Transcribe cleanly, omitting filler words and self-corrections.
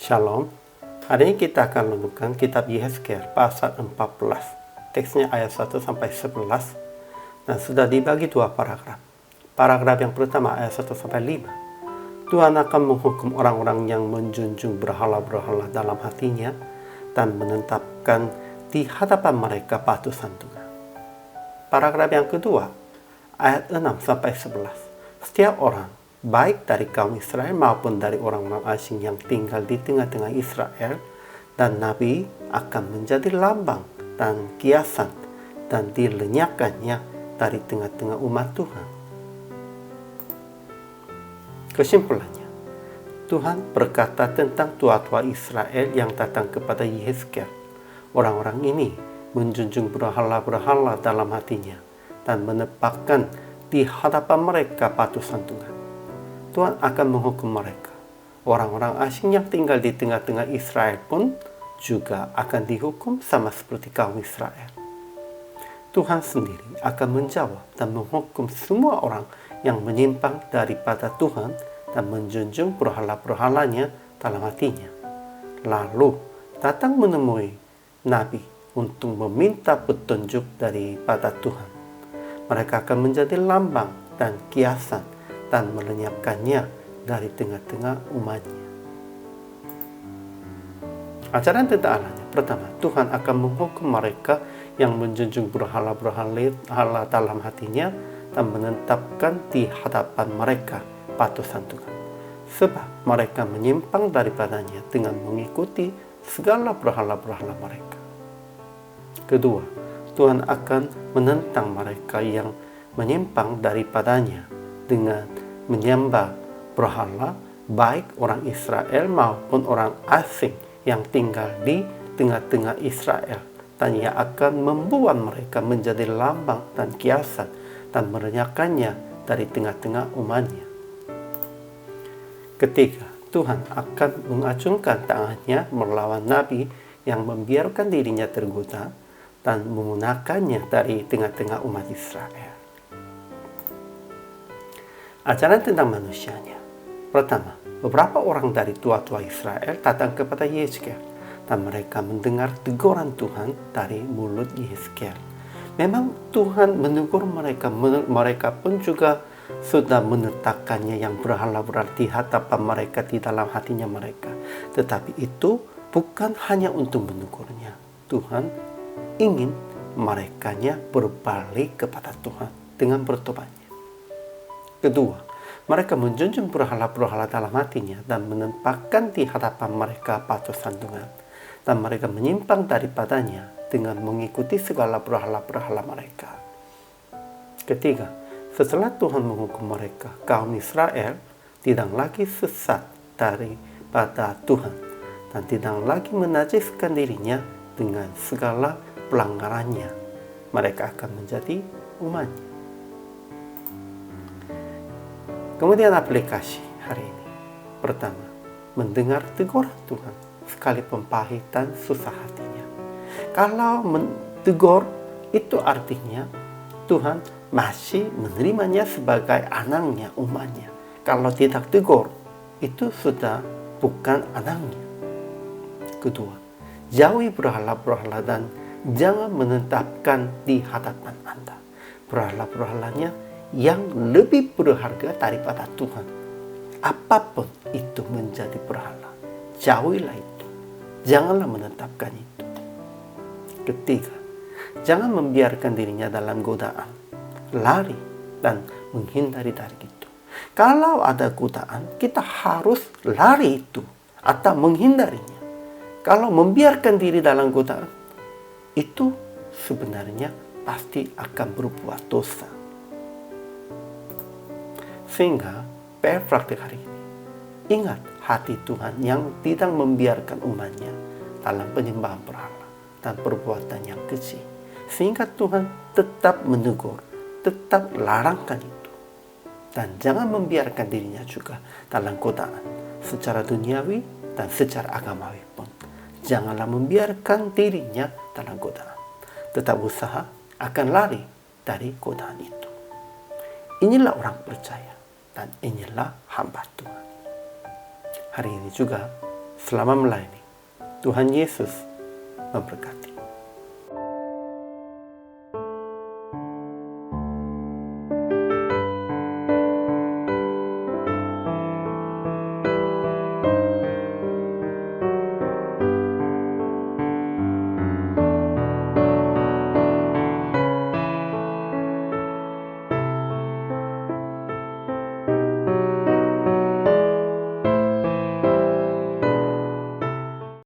Shalom. Hari ini kita akan menemukan kitab Yehezkiel pasal 14. Teksnya ayat 1 sampai 11 dan sudah dibagi dua paragraf. Paragraf yang pertama ayat 1 sampai 5. Tuhan akan menghukum orang-orang yang menjunjung berhala-berhala dalam hatinya dan menetapkan di hadapan mereka batusan Tuhan. Paragraf yang kedua ayat 6 sampai 11. Setiap orang baik dari kaum Israel maupun dari orang-orang asing yang tinggal di tengah-tengah Israel dan Nabi akan menjadi lambang dan kiasan dan dilenyapkannya dari tengah-tengah umat Tuhan. Kesimpulannya, Tuhan berkata tentang tua-tua Israel yang datang kepada Yehezkiel. Orang-orang ini menjunjung berhala-berhala dalam hatinya dan menempatkan di hadapan mereka batusan Tuhan. Tuhan akan menghukum mereka. Orang-orang asing yang tinggal di tengah-tengah Israel pun juga akan dihukum sama seperti kaum Israel. Tuhan sendiri akan menjawab dan menghukum semua orang yang menyimpang daripada Tuhan dan menjunjung berhala-berhalanya dalam hatinya. Lalu datang menemui Nabi untuk meminta petunjuk daripada Tuhan. Mereka akan menjadi lambang dan kiasan dan melenyapkannya dari tengah-tengah umatnya. Ajaran tentang Allahnya. Pertama, Tuhan akan menghukum mereka yang menjunjung berhala-berhala dalam hatinya dan menetapkan di hadapan mereka batusan Tuhan. Sebab mereka menyimpang daripadanya dengan mengikuti segala berhala-berhala mereka. Kedua, Tuhan akan menentang mereka yang menyimpang daripadanya dengan menyembah berhala, baik orang Israel maupun orang asing yang tinggal di tengah-tengah Israel, dan ia akan membuat mereka menjadi lambang dan kiasan dan melenyapkannya dari tengah-tengah umatnya. Ketiga, Tuhan akan mengacungkan tangannya melawan Nabi yang membiarkan dirinya tergoda dan menggunakannya dari tengah-tengah umat Israel. Ajaran tentang manusianya. Pertama, beberapa orang dari tua-tua Israel datang kepada Yehezkiel dan mereka mendengar teguran Tuhan dari mulut Yehezkiel. Memang Tuhan menegur mereka, mereka pun juga sudah menetapkannya yang berhala-berhala di hadapan mereka di dalam hatinya mereka. Tetapi itu bukan hanya untuk menegurnya. Tuhan ingin merekanya berbalik kepada Tuhan dengan bertobatnya. Kedua, mereka menjunjung berhala-berhala dalam hatinya dan menempatkan di hadapan mereka batusan Tuhan. Dan mereka menyimpang daripadanya dengan mengikuti segala berhala-berhala mereka. Ketiga, setelah Tuhan menghukum mereka, kaum Israel tidak lagi sesat daripada Tuhan dan tidak lagi menajiskan dirinya dengan segala pelanggarannya. Mereka akan menjadi umatnya. Kemudian aplikasi hari ini. Pertama, mendengar teguran Tuhan sekalipun pahit dan susah hatinya. Kalau menegur itu artinya Tuhan masih menerimanya sebagai anaknya, umatnya. Kalau tidak tegur, itu sudah bukan anaknya. Kedua, jauhi berhala-berhala dan jangan menetapkan di hadapan Anda berhala-berhalanya yang lebih berharga daripada Tuhan. Apapun itu menjadi berhala, jauhilah itu. Janganlah menetapkan itu. Ketiga, jangan membiarkan dirinya dalam godaan, lari dan menghindari dari itu. Kalau ada godaan, kita harus lari itu atau menghindarinya. Kalau membiarkan diri dalam godaan, itu sebenarnya pasti akan berbuat dosa. Sehingga praktik hari ini, ingat hati Tuhan yang tidak membiarkan umatnya dalam penyembahan berhala dan perbuatan yang keji. Sehingga Tuhan tetap menegur, tetap larangkan itu. Dan jangan membiarkan dirinya juga dalam godaan secara duniawi dan secara agamawi pun. Janganlah membiarkan dirinya dalam godaan. Tetap usaha akan lari dari godaan itu. Inilah orang percaya. Dan inilah hamba Tuhan. Hari ini juga Selamat melayani. Tuhan Yesus memberkati.